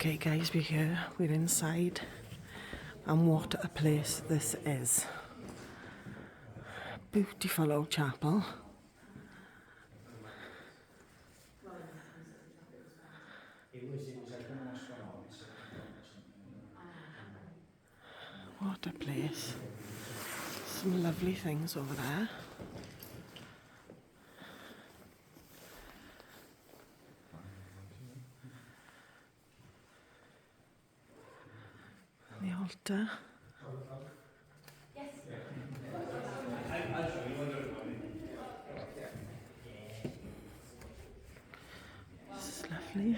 Okay guys, we're inside, and what a place this is. Beautiful old chapel. What a place. Some lovely things over there. The altar. This is lovely.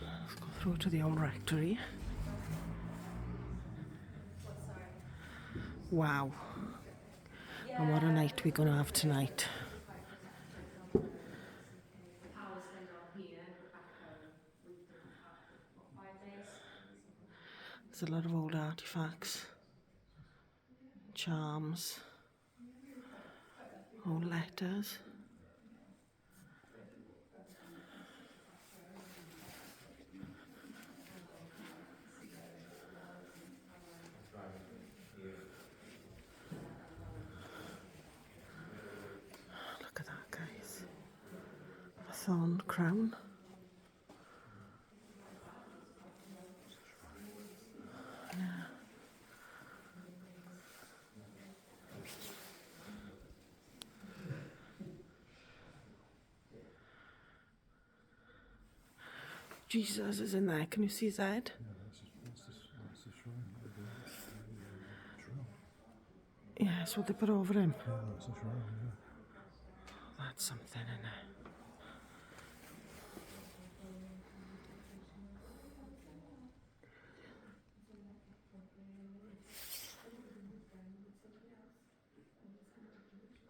Let's go through to the old rectory. Wow. And what a night we're going to have tonight. There's a lot of old artifacts, charms, old letters. Look at that, guys. A thorn crown. Jesus is in there. Can you see his head? Yeah, that's what they put over him. Yeah, that's a shrine, yeah. That's something in there.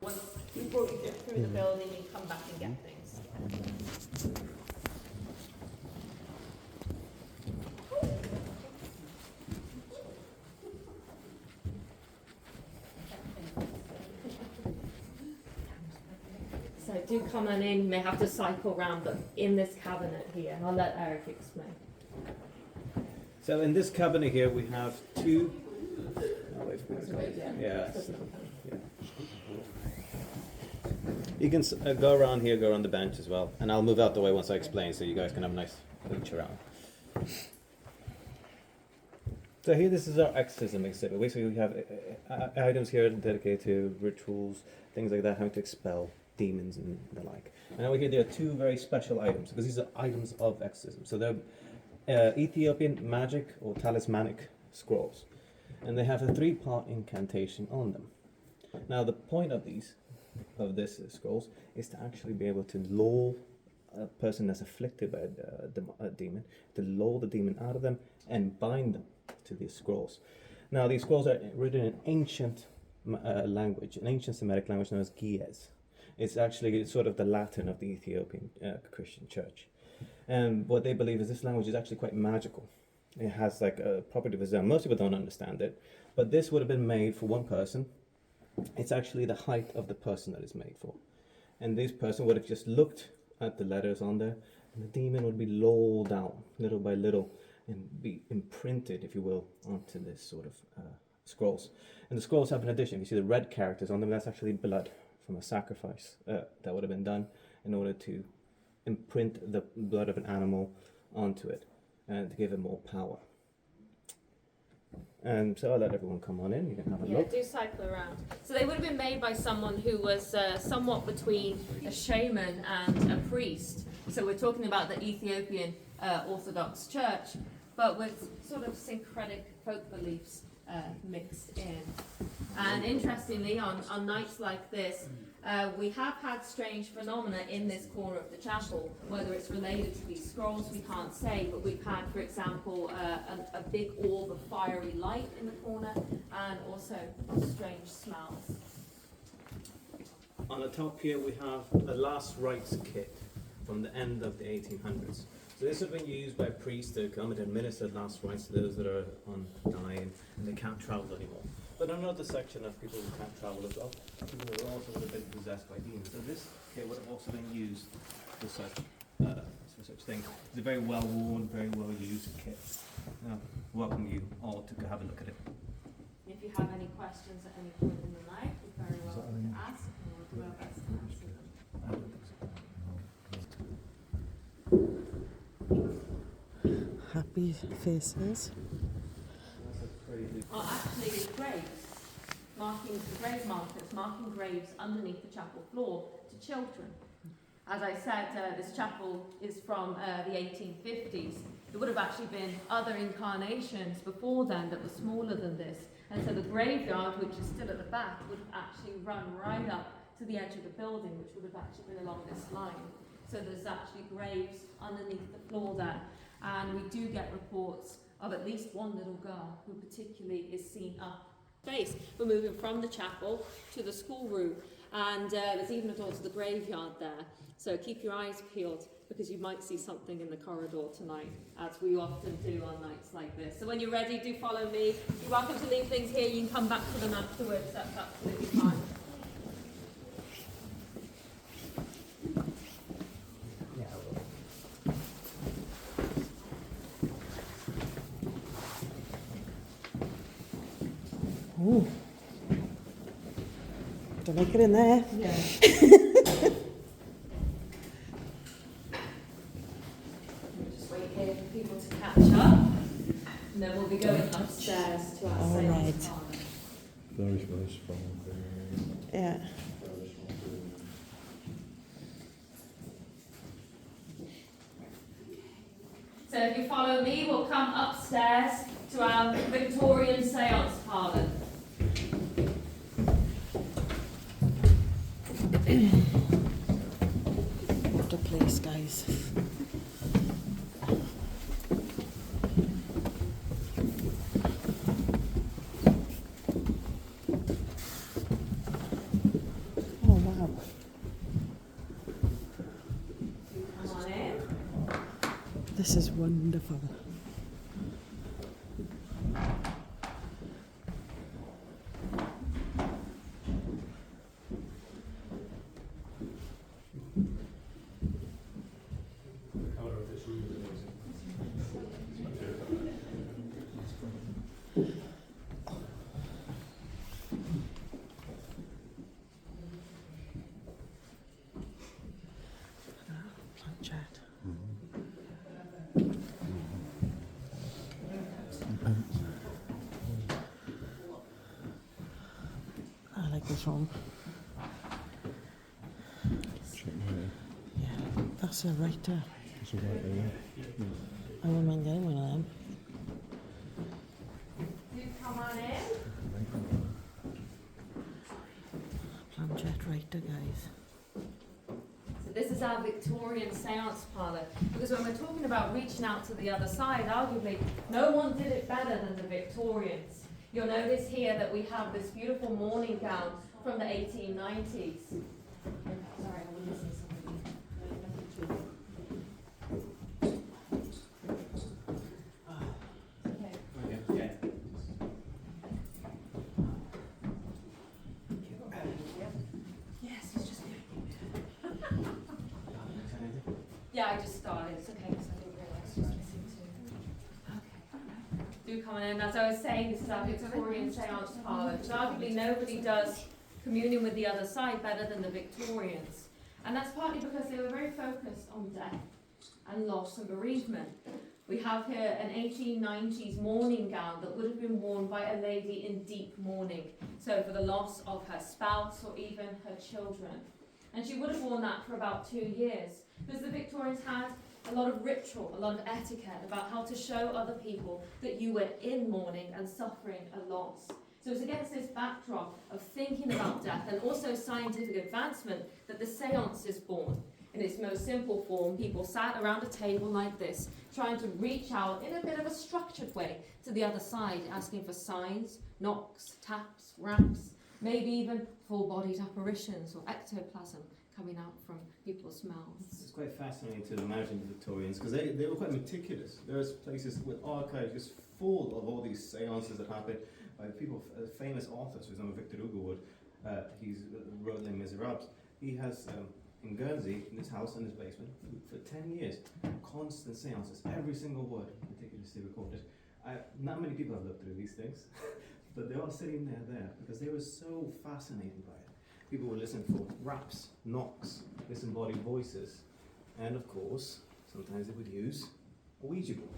Once you brought you through the building, you come back and get things. So do come on in, you may have to cycle round, but in this cabinet here, I'll let Eric explain. So in this cabinet here we have two. Oh, wait for me. Yeah. You can go around here, go around the bench as well, and I'll move out the way once I explain, so you guys can have a nice reach around. So here, this is our exorcism exhibit. Basically, we have items here dedicated to rituals, things like that, how to expel demons and the like. And over here, there are two very special items, because these are items of exorcism. So they're Ethiopian magic or talismanic scrolls, and they have a 3-part incantation on them. Now, the point of this scrolls is to actually be able to lure a person that's afflicted by a demon, to lure the demon out of them and bind them to these scrolls. Now, these scrolls are written in ancient language, an ancient Semitic language known as Ge'ez. It's actually sort of the Latin of the Ethiopian Christian church. And what they believe is this language is actually quite magical. It has like a property of its own. Most people don't understand it, but this would have been made for one person. It's actually the height of the person that it's made for. And this person would have just looked at the letters on there, and the demon would be lured down little by little and be imprinted, if you will, onto this sort of scrolls. And the scrolls have an addition. If you see the red characters on them, that's actually blood from a sacrifice that would have been done in order to imprint the blood of an animal onto it and to give it more power. And so I'll let everyone come on in. You can have a look. Do cycle around. So they would have been made by someone who was somewhat between a shaman and a priest. So we're talking about the Ethiopian Orthodox Church, but with sort of syncretic folk beliefs mixed in. And interestingly, on nights like this, we have had strange phenomena in this corner of the chapel. Whether it's related to these scrolls, we can't say, but we've had, for example, a big orb of fiery light in the corner, and also strange smells. On the top here we have the last rites kit from the end of the 1800s. So this has been used by priests to come and administer last rites to those that are on dying and they can't travel anymore. but another section of people who can't travel as well, people who also would have been possessed by demons. So this kit would have also been used for such things. It's a very well worn, very well used kit. Now, welcome you all to have a look at it. If you have any questions at any point in the night, you're very welcome to ask, and we'll do our best to answer them. Happy faces. Are actually graves, grave markers, marking graves underneath the chapel floor to children. As I said, this chapel is from the 1850s. There would have actually been other incarnations before then that were smaller than this. And so the graveyard, which is still at the back, would have actually run right up to the edge of the building, which would have actually been along this line. So there's actually graves underneath the floor there. And we do get reports of at least one little girl who particularly is seen up space. We're moving from the chapel to the schoolroom, and there's even a door to the graveyard there. So keep your eyes peeled, because you might see something in the corridor tonight, as we often do on nights like this. So when you're ready, do follow me. You're welcome to leave things here. You can come back to them afterwards. That's absolutely fine. Ooh. Don't make it in there. Yeah. Just wait here for people to catch up, and then we'll be going upstairs to our All seance right. parlour. Very, very strong. Yeah. So if you follow me, we'll come upstairs to our Victorian seance parlour. What a place, guys. Oh, wow. Come on in. This is wonderful. Planchette. I like this one. Yeah, that's a writer. It's a right there. I wouldn't mind getting one of them. Do come on in. Planchette writer, guys. So this is our Victorian seance parlour, because when we're talking about reaching out to the other side, arguably no one did it better than the Victorians. You'll notice here that we have this beautiful morning gown from the 1890s. Sorry, I was missing something. Okay. Yes, it's just yeah, I just started. It's okay, because I didn't realise just missing two. Okay. Do come on in. As I was saying, this is our Victorian seance parlour. So arguably nobody does communion with the other side better than the Victorians. And that's partly because they were very focused on death and loss and bereavement. We have here an 1890s mourning gown that would have been worn by a lady in deep mourning. So for the loss of her spouse or even her children. And she would have worn that for about 2 years. Because the Victorians had a lot of ritual, a lot of etiquette about how to show other people that you were in mourning and suffering a loss. So it's against this backdrop of thinking about death and also scientific advancement that the seance is born. In its most simple form, people sat around a table like this, trying to reach out in a bit of a structured way to the other side, asking for signs, knocks, taps, raps, maybe even full-bodied apparitions or ectoplasm coming out from people's mouths. It's quite fascinating to imagine the Victorians, because they were quite meticulous. There's places with archives just full of all these seances that happened. by people, famous authors. For example, Victor Hugo would. He's wrote Les Miserables. He has in Guernsey, in his house in his basement, for 10 years, constant seances, every single word meticulously recorded. Not many people have looked through these things, but they are sitting there because they were so fascinated by it. People would listen for raps, knocks, disembodied voices, and of course, sometimes they would use a Ouija board.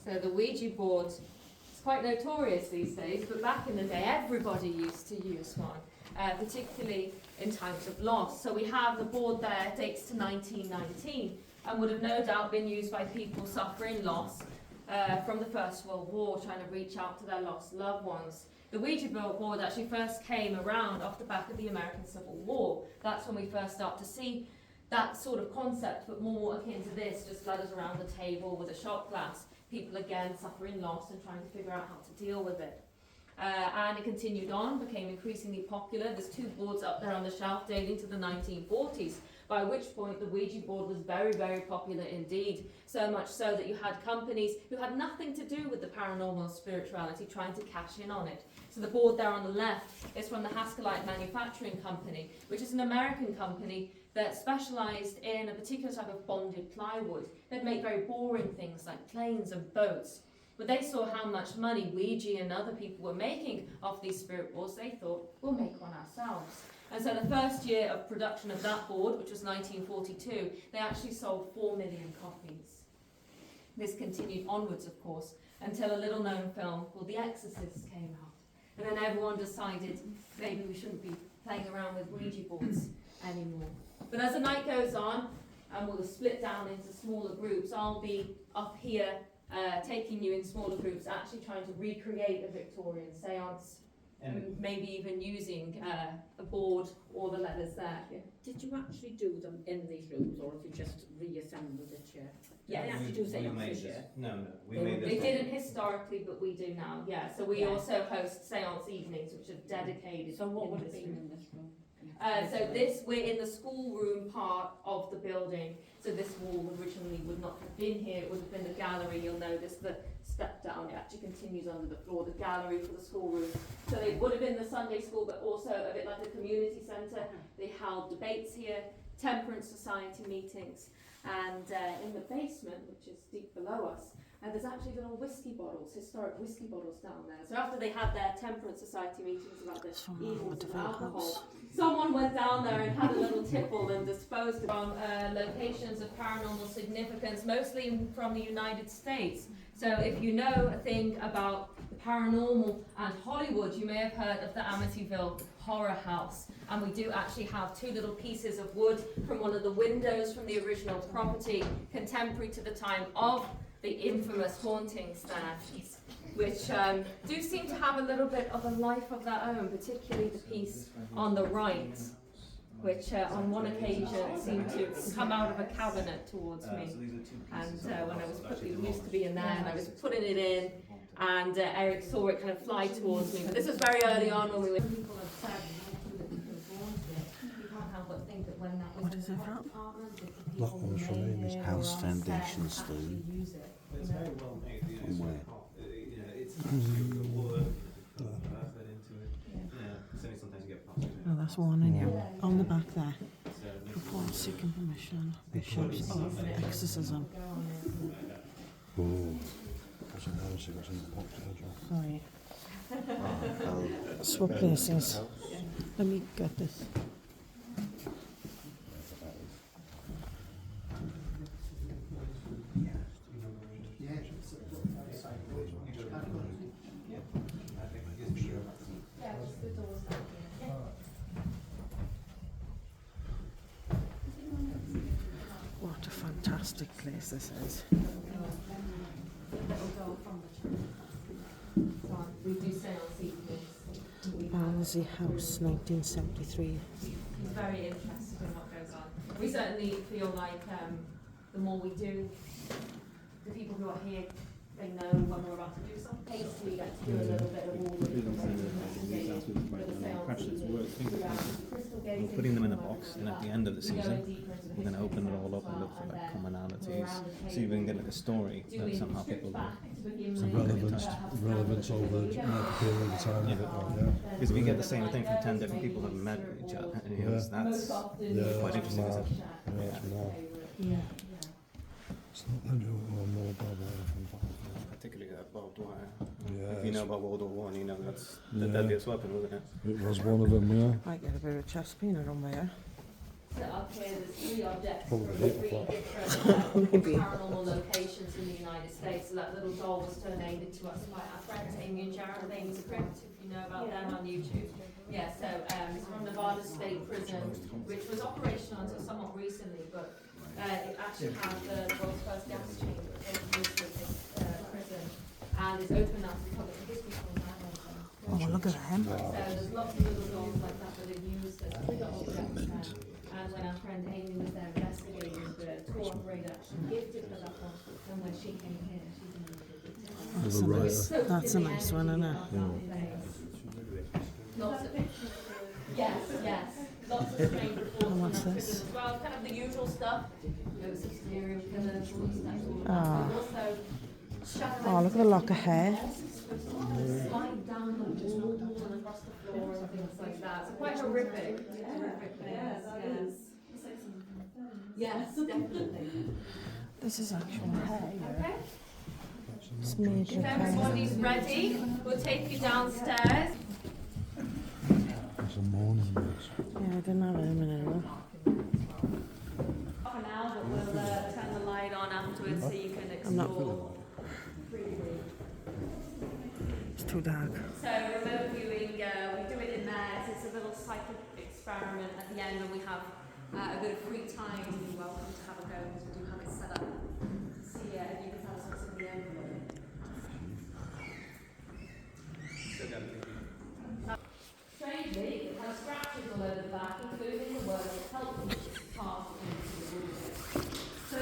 So the Ouija board is quite notorious these days, but back in the day, everybody used to use one, particularly in times of loss. So we have the board there, dates to 1919, and would have no doubt been used by people suffering loss from the First World War, trying to reach out to their lost loved ones. The Ouija board actually first came around off the back of the American Civil War. That's when we first start to see that sort of concept, but more akin to this, just ladders around the table with a shot glass. People again suffering loss and trying to figure out how to deal with it. And it continued on, became increasingly popular. There's two boards up there on the shelf dating to the 1940s, by which point the Ouija board was very, very popular indeed. So much so that you had companies who had nothing to do with the paranormal spirituality trying to cash in on it. So the board there on the left is from the Haskellite Manufacturing Company, which is an American company that specialised in a particular type of bonded plywood. They'd make very boring things like planes and boats. But they saw how much money Ouija and other people were making off these spirit boards. They thought, we'll make one ourselves. And so the first year of production of that board, which was 1942, they actually sold 4 million copies. This continued onwards, of course, until a little-known film called The Exorcist came out. And then everyone decided maybe we shouldn't be playing around with Ouija boards anymore. But as the night goes on, and we'll split down into smaller groups, I'll be up here taking you in smaller groups, actually trying to recreate a Victorian seance, and maybe even using a board or the letters there. Did you actually do them in these rooms, or have you just reassembled it here? Yes. They actually do seances here. We made this. They didn't historically, but we do now, yeah. So we also host seance evenings, which are dedicated. So what in would have this been room. in this room? So we're in the schoolroom part of the building. So this wall originally would not have been here. It would have been the gallery. You'll notice the step down. It actually continues under the floor, the gallery for the schoolroom. So they would have been the Sunday school, but also a bit like a community centre. They held debates here, temperance society meetings, and in the basement, which is deep below us, there's actually little whiskey bottles, historic whiskey bottles down there. So after they had their temperance society meetings about the evils of alcohol, someone went down there and had a little tipple and disposed of from locations of paranormal significance, mostly from the United States. So if you know a thing about the paranormal and Hollywood, you may have heard of the Amityville Horror House. And we do actually have two little pieces of wood from one of the windows from the original property, contemporary to the time of the infamous hauntings there, which do seem to have a little bit of a life of their own, particularly the piece on the right, which on one occasion seemed to come out of a cabinet towards me. And when I was it used to be in there, and I was putting it in, and Eric saw it kind of fly towards me. But this was very early on when we were. People have said you can't help but think that when that was What is it from? That one's from Amy's House Foundation, Steve. It's very well made. From where? It's actually the word put into it. Yeah, so sometimes you get past it. Oh, that's one in here. On the back there. So Report seeking permission. Bishops of exorcism. Oh, what's it now? See what's in the box there, John. Sorry. Swap places. Let me get this. What a fantastic place this is. We do seance evenings. Barnsley House, 1973. He's very interested in what goes on. We certainly feel like the more we do, the people who are here, they know when we're about to do something. We get to do a little bit of all the different ways of investigating for the seance actually it's worth thinking about. We're putting them in a box, and at the end of the season, we're going to open it all up and look for like commonalities, see if we can get like a story that somehow people will. Relevance over the period of time. Yeah. Yeah. Because we get the same thing from 10 different people who have met each other, and you know, that's quite interesting. Isn't it? Yeah, it's mad. Yeah. It's not that you know more about it. Particularly that barbed wire. Yeah, If you know about World War I, you know that's the deadliest weapon, wasn't it? it was one of them, yeah. Might get a bit of chest pain around there. So up here, there's 3 objects from Probably 3 hit different Maybe. paranormal locations in the United States. So that little doll was donated to us by our friends Amy and Jared Ames Crypt, if you know about them on YouTube. Yeah, so it's from Nevada State Prison, which was operational until somewhat recently, but it actually had the world's first gas chamber in the prison, and it's open now to the public. I guess we call that one. Oh, look at him. So there's lots of little dolls like that that are used as bigger objects. And when our friend Amy was there investigating, the tour operator actually gifted her that one. And when she came here, she didn't That's a nice one, isn't it? Lots of yes, yes. Lots of strange reports. And what's from that this? prison as well, kind of the usual stuff. Ghosts of serial killers, all these types of Ah. but also shadows. Oh, look at the lock of hair. Slide down the wall and across the floor and things like that. So quite horrific. Horrific things. Yes, definitely. This is actual hair. Okay. It's made with If hair. everybody's ready, we'll take you downstairs. It's a morning mix. Yeah, I didn't have it a minute ago. For now, but we'll turn the light on afterwards so you can I'm not explore freely. It's too dark. So remote viewing, we do it in there. So it's a little psychic experiment at the end, and we have a bit of free time. You're welcome to have a go because we do have it set up. See if you can tell us what's in the envelope. Strangely, it has scratches all over the back, including the word help me pass into the wheelchair. So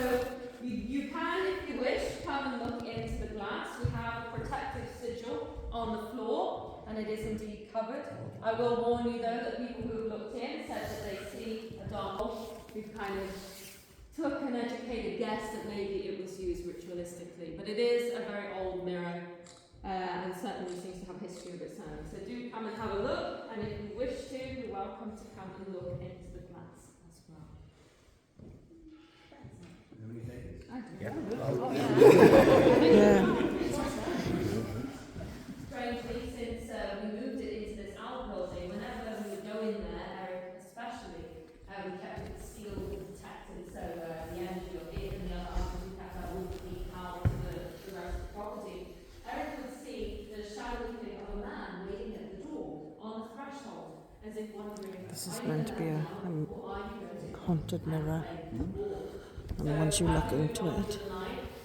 you can, if you wish, come and look into the glass. We have a protective sigil on the floor, and it is indeed covered. I will warn you though that people who have looked in said that they see a doll. We've kind of took an educated guess that maybe it was used ritualistically, but it is a very old mirror. And certainly seems to have history of its own. So do come and have a look, and if you wish to, you're welcome to come and look into the glass as well. Yeah. Strangely, since we moved it into this owl building, whenever we would go in there, Eric especially, we kept it sealed and protected, so the energy of it and the other owls, we kept that all leak out to the rest of the property. Eric would see the shadowy figure of a man waiting at the door on the threshold, as if wondering, This is meant to be a haunted mirror. And once you look into it,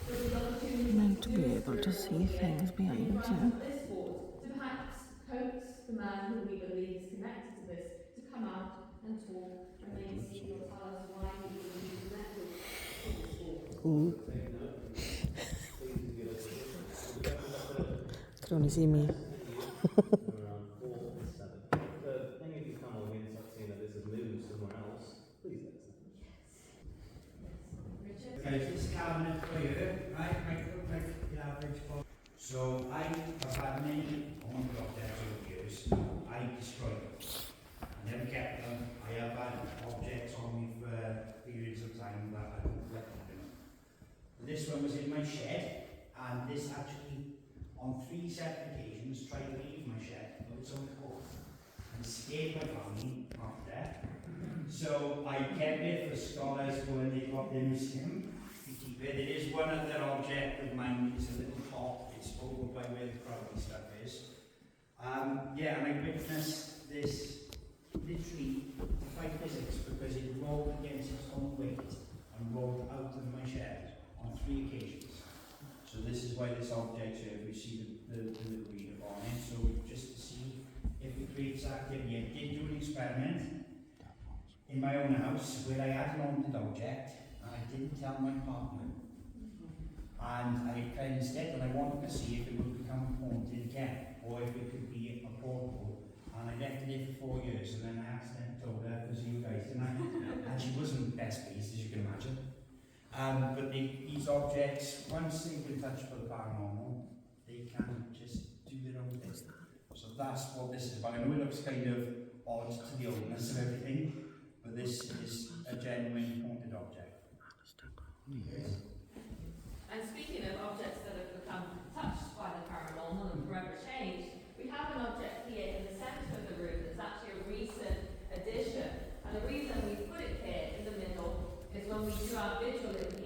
you're meant to be able to see things behind you. this board to perhaps coax the man who we believe is connected to this to come out and talk and maybe see or tell us why he believes he's connected to this board. Ooh. Could only see me. Around 4 to 7. So if any of you come on in and start seeing that this has moved somewhere else, please let us know. Okay, this cabinet for you, right, like the average box. So I have had many haunted objects over the years. I destroyed them. I never kept them. I have had objects on me for periods of time that I don't collect them. This one was in my shed, and this actually, on 3 separate occasions, tried to leave my shed of its own accord and scared my family after. So I kept it for scholars when they got their museum to keep it. It is one other object of mine. It's a little top. It's over by where the Crowley stuff is. Yeah, and I witnessed this literally fight physics because it rolled against its own weight and rolled out of my shed on 3 occasions. So this is why this object here, we see the little reader on it. So just to see if it creates activity. I did do an experiment in my own house where I had an haunted object and I didn't tell my partner. And I cleansed it and I wanted to see if it would become haunted again or if it could be a portal And I left it there for 4 years, and then I accidentally told her, because you guys didn't I? And she wasn't best pleased, as you can imagine. But these objects, once they've been touched by the paranormal, they can just do their own thing. So that's what this is about. I know it looks kind of odd to the oldness of everything, but this is a genuine haunted object. And speaking of objects that have become touched by the paranormal and forever changed,